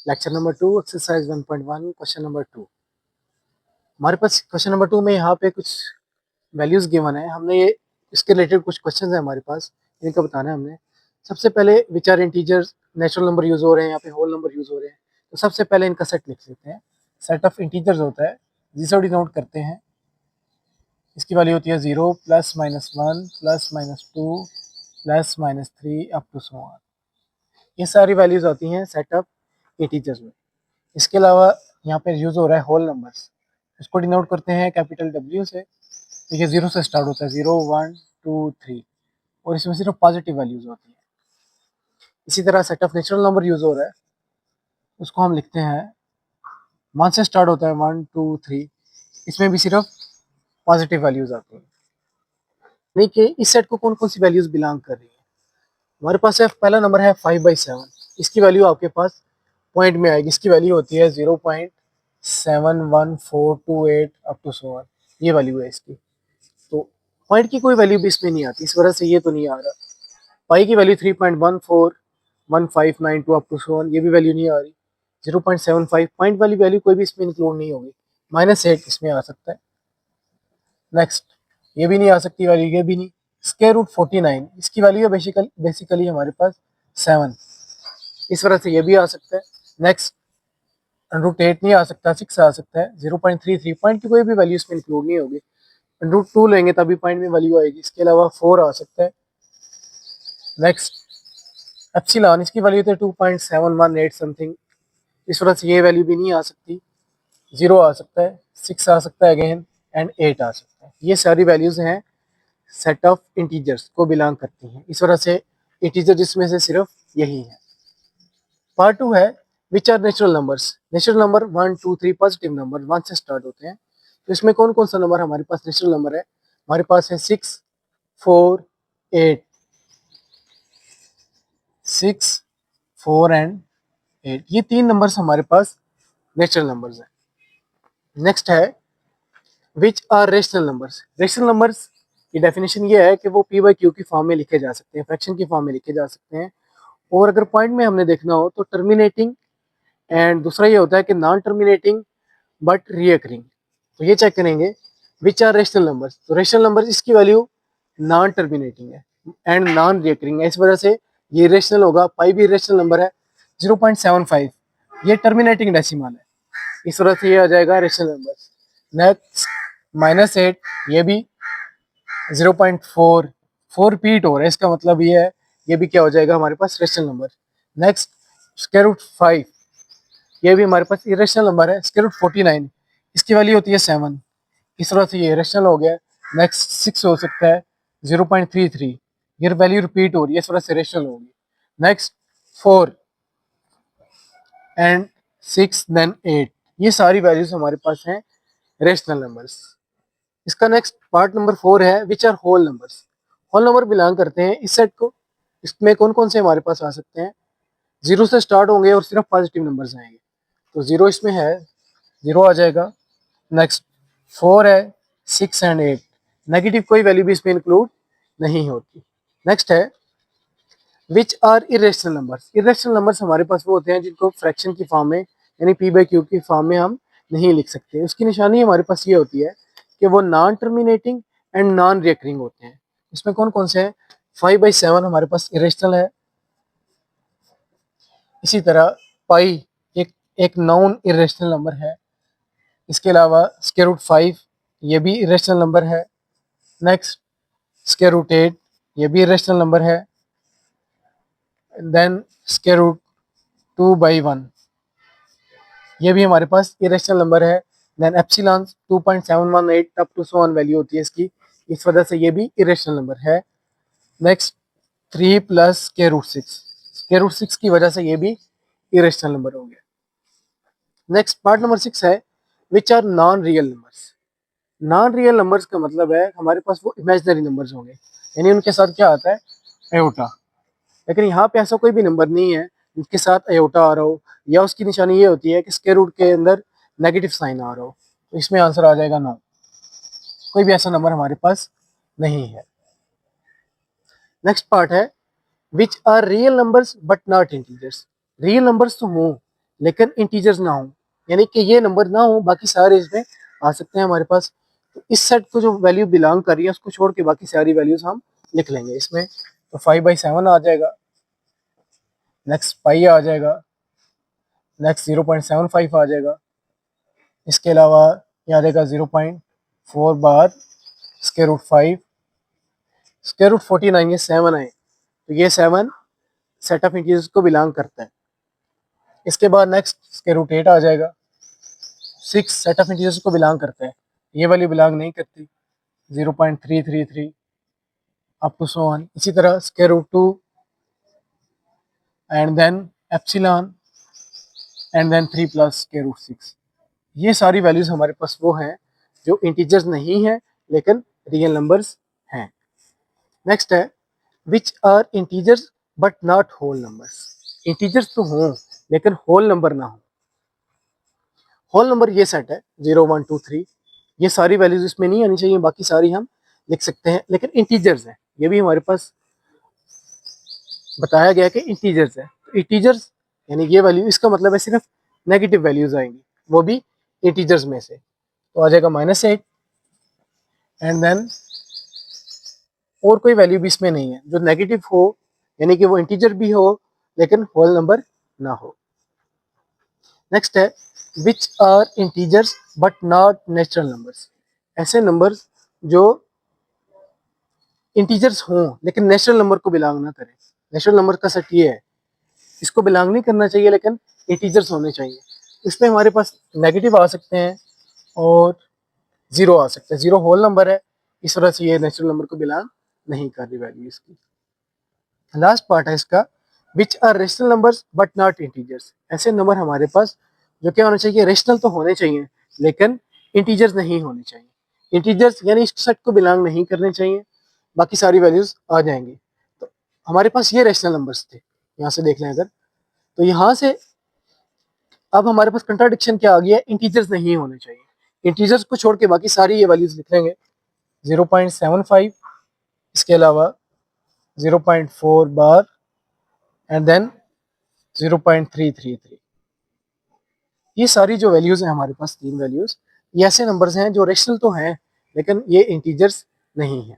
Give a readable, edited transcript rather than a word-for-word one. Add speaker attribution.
Speaker 1: Lecture number 2 exercise 1.1 question number 2। हमारे पास question number 2 में यहाँ पे कुछ वैल्यूज गिवन है। हमने ये इसके रिलेटेड कुछ क्वेश्चंस है हमारे पास, इनका बताना है हमने। सबसे पहले which are integers, natural number use हो रहे हैं, यहाँ पे होल नंबर यूज हो रहे हैं। तो सबसे पहले इनका सेट लिख लेते हैं। सेट ऑफ इंटीजर्स होता है, जिसे डिनोट करते हैं। इसकी वैल्यू होती है 0 plus minus 1 plus minus 2 plus minus 3 up to so on. ये सारी वैल्यूज होती हैं सेट ऑफ इंटीजर्स में। इसके अलावा यहाँ पे यूज हो रहा है होल नंबर्स, इसको डिनोट करते हैं कैपिटल डब्ल्यू से। देखिए 0 से स्टार्ट होता है, 0 1 2 3, और इसमें सिर्फ पॉजिटिव वैल्यूज होती है। इसी तरह set of natural number use हो रहा है, उसको हम लिखते हैं 1 से स्टार्ट होता है, 1 2 3, इसमें भी सिर्फ पॉजिटिव वैल्यूज आती हैं। देखिए इस सेट को कौन कौन सी वैल्यूज बिलोंग कर रही है। हमारे पास है पहला नंबर है 5/7, इसकी वैल्यू आपके पास पॉइंट में आएगी। इसकी वैल्यू होती है 0.71428 अप टू सो ऑन, ये वैल्यू है इसकी। तो पॉइंट की कोई वैल्यू भी इसमें नहीं आती, इस वजह से ये तो नहीं आ रहा। पाई की value 3.141592 up to so on, ये भी वैल्यू नहीं आ रही। 0.75 पॉइंट वाली वैल्यू कोई भी इसमें इंक्लूड नहीं होगी। -8 इसमें आ सकता है। नेक्स्ट, ये भी नहीं आ सकती वैल्यू, ये भी नहीं। स्क्वायर रूट 49, इसकी वैल्यू है बेसिकली हमारे पास 7, इस वजह से ये भी आ सकता है। नेक्स्ट, √8 नहीं आ सकता, 6 आ सकता है। 0.33 पॉइंट की कोई भी वैल्यू इसमें इंक्लूड नहीं होगी। √2 लेंगे तभी पॉइंट में वैल्यू आएगी। इसके अलावा 4 आ सकता है। नेक्स्ट, एप्सिलॉन, इसकी वैल्यू तो 2.718 समथिंग, इस वजह से ये वैल्यू भी नहीं आ सकती। 0 आ सकता है, 6 आ सकता है अगेन, एंड 8 आ सकता है। ये सारी वैल्यूज हैं सेट ऑफ इंटीजर्स को बिलोंग करती हैं, इस वजह से इंटीजर जिसमें से सिर्फ यही है। पार्ट 2 है which are natural numbers. Natural number 1 2 3 positive number 1 से स्टार्ट होते हैं। तो इसमें कौन कौन सा नंबर हमारे पास नेचुरल नंबर है। हमारे पास है 6 4 8, 6 4 एंड 8, ये 3 नंबर्स हमारे पास नेचुरल नंबर्स हैं। नेक्स्ट है which are rational numbers. Rational numbers की डेफिनेशन ये है कि वो p/q की फॉर्म में लिखे जा सकते हैं, फ्रैक्शन की फॉर्म में लिखे जा सकते हैं। और अगर पॉइंट में हमने देखना हो तो टर्मिनेटिंग, एंड दूसरा ये होता है कि नॉन टर्मिनेटिंग बट रीअकरिंग। तो ये चेक करेंगे विच आर रेशनल नंबर्स। तो रेशनल नंबर्स, इसकी वैल्यू नॉन टर्मिनेटिंग है एंड नॉन रीअकरिंग है, इस वजह से ये रेशनल होगा। पाई भी रेशनल नंबर है। 0.75 ये टर्मिनेटिंग डेसिमल है, इस वजह से ये आ जाएगा रेशनल नंबर। नेक्स्ट, -8, ये भी 0.4 रिपीट हो रहा है, इसका मतलब ये है ये भी क्या हो जाएगा हमारे पास रेशनल नंबर। नेक्स्ट, √5, ये भी हमारे पास इरेशनल नंबर है। √49, इसकी वैल्यू होती है 7, इस तरह से ये रेशनल हो गया। नेक्स्ट, 6 हो सकता है, 0.33, ये वैल्यू रिपीट हो रही है, इस तरह से रेशनल होगी। नेक्स्ट, 4 एंड 6 देन 8, ये सारी वैल्यूज हमारे पास हैं रेशनल नंबर्स। इसका नेक्स्ट पार्ट नंबर 4 है which are whole numbers. Whole number belong करते हैं इस सेट को। इसमें कौन कौन से हमारे पास आ सकते हैं। 0 से स्टार्ट होंगे और सिर्फ पॉजिटिव नंबर्स आएंगे। तो 0 इसमें है, 0 आ जाएगा। नेक्स्ट, 4 है, 6 एंड 8, नेगेटिव कोई वैल्यू भी इसमें इंक्लूड नहीं होती। नेक्स्ट है which are irrational numbers. Irrational numbers हमारे पास वो होते हैं जिनको फ्रैक्शन की फॉर्म में यानी p/q की फॉर्म में हम नहीं लिख सकते। उसकी निशानी हमारे पास ये होती है कि वो non terminating and non recurring होते हैं। इसमें कौन कौन से हैं। 5/7 हमारे पास इरेशनल है। इसी तरह पाई एक एक नॉन इरेशनल नंबर है। इसके अलावा √5, ये भी इरेशनल नंबर है। नेक्स्ट, √8, ये भी इरेशनल नंबर है। देन √2/1, ये भी हमारे पास इरेशनल नंबर है। Then epsilon 2.718 up to so on value होती है इसकी, इस वजह से ये भी इरेशनल नंबर है। नेक्स्ट, 3 प्लस √6 की वजह से ये भी इरेशनल नंबर हो गया। नेक्स्ट पार्ट नंबर 6 है which are non real numbers. Non real numbers का मतलब है हमारे पास वो इमेजिनरी नंबर्स होंगे, यानी उनके साथ क्या आता है, अयोटा। लेकिन यहाँ पे ऐसा कोई भी नंबर नहीं है जिसके साथ अयोटा आ रहा हो, या उसकी निशानी ये होती है कि स्क्वायर रूट के अंदर नेगेटिव साइन आ रहा हो। तो इसमें आंसर आ जाएगा नो, कोई भी ऐसा नंबर हमारे पास नहीं है। नेक्स्ट पार्ट है which are real numbers but not integers. Real numbers तो हों लेकिन इंटीजर्स ना हो, यानी कि ये नंबर ना हो, बाकी सारे इसमें आ सकते हैं हमारे पास। तो इस सेट को जो वैल्यू बिलोंग कर रही है उसको छोड़ के बाकी सारी वैल्यूज हम लिख लेंगे इसमें। तो 5/7 आ जाएगा, नेक्स्ट पाई आ जाएगा, नेक्स्ट 0.75 आ जाएगा, इसके अलावा ये आ जाएगा 0.4 बार √5, √49, ये 7 है, तो ये 7 सेट ऑफ इंटीजर्स को बिलोंग करता है। इसके बाद नेक्स्ट √8 आ जाएगा, 6 सेट ऑफ इंटीजर्स को बिलोंग करता है, ये वाली बिलोंग नहीं करती, 0.333 अप टू सो ऑन। इसी तरह √2 and then epsilon and then 3 plus √6। ये सारी वैल्यूज हमारे पास वो हैं जो इंटीजर्स नहीं है लेकिन रियल नंबर्स हैं। नेक्स्ट है which are integers but not whole numbers. Integers तो हों लेकिन होल नंबर ना हो। होल नंबर ये सेट है 0 1 2 3, ये सारी वैल्यूज इसमें नहीं आनी चाहिए, बाकी सारी हम लिख सकते हैं, लेकिन इंटीजर्स है, ये भी हमारे पास बताया गया कि इंटीजर्स है। तो इंटीजर्स यानी ये वैल्यू, इसका मतलब है सिर्फ नेगेटिव वैल्यूज आएंगी, वो भी इंटीजर्स में से। तो आ जाएगा -8 एंड देन और कोई वैल्यू भी इसमें नहीं है जो नेगेटिव हो, यानी कि वो इंटीजर भी हो लेकिन होल नंबर ना हो। नेक्स्ट है which are integers but not natural numbers. ऐसे नंबर्स जो इंटीजर्स हों लेकिन नेचुरल नंबर को बिलोंग ना करें। नेचुरल नंबर का सेट ये है, इसको बिलोंग नहीं करना चाहिए लेकिन इंटीजर्स होने चाहिए। इसमें हमारे पास नेगेटिव आ सकते हैं और जीरो आ सकता है। जीरो होल नंबर है, इस वजह से ये नेचुरल नंबर को बिलोंग नहीं कर रही वैल्यू इसकी। लास्ट पार्ट है इसका which are rational numbers but not integers. ऐसे नंबर हमारे पास जो क्या होने चाहिए, रेशनल तो होने चाहिए लेकिन इंटीजर्स नहीं होने चाहिए। इंटीजर्स यानी इस सेट को बिलोंग नहीं करने चाहिए, बाकी सारी वैल्यूज आ जाएंगी। तो हमारे पास ये रेशनल नंबर्स थे, यहाँ से देख लें अगर, तो यहाँ से अब हमारे पास कंट्राडिक्शन क्या आ गया, इंटीजर्स नहीं होने चाहिए। इंटीजर्स को छोड़ के बाकी सारी ये वैल्यूज लिख लेंगे, 0.75, इसके अलावा 0.4 बार एंड देन 0.333। ये सारी जो वैल्यूज हैं हमारे पास, तीन वैल्यूज, ये ऐसे नंबर्स हैं जो रेशनल तो हैं लेकिन ये इंटीजर्स नहीं है।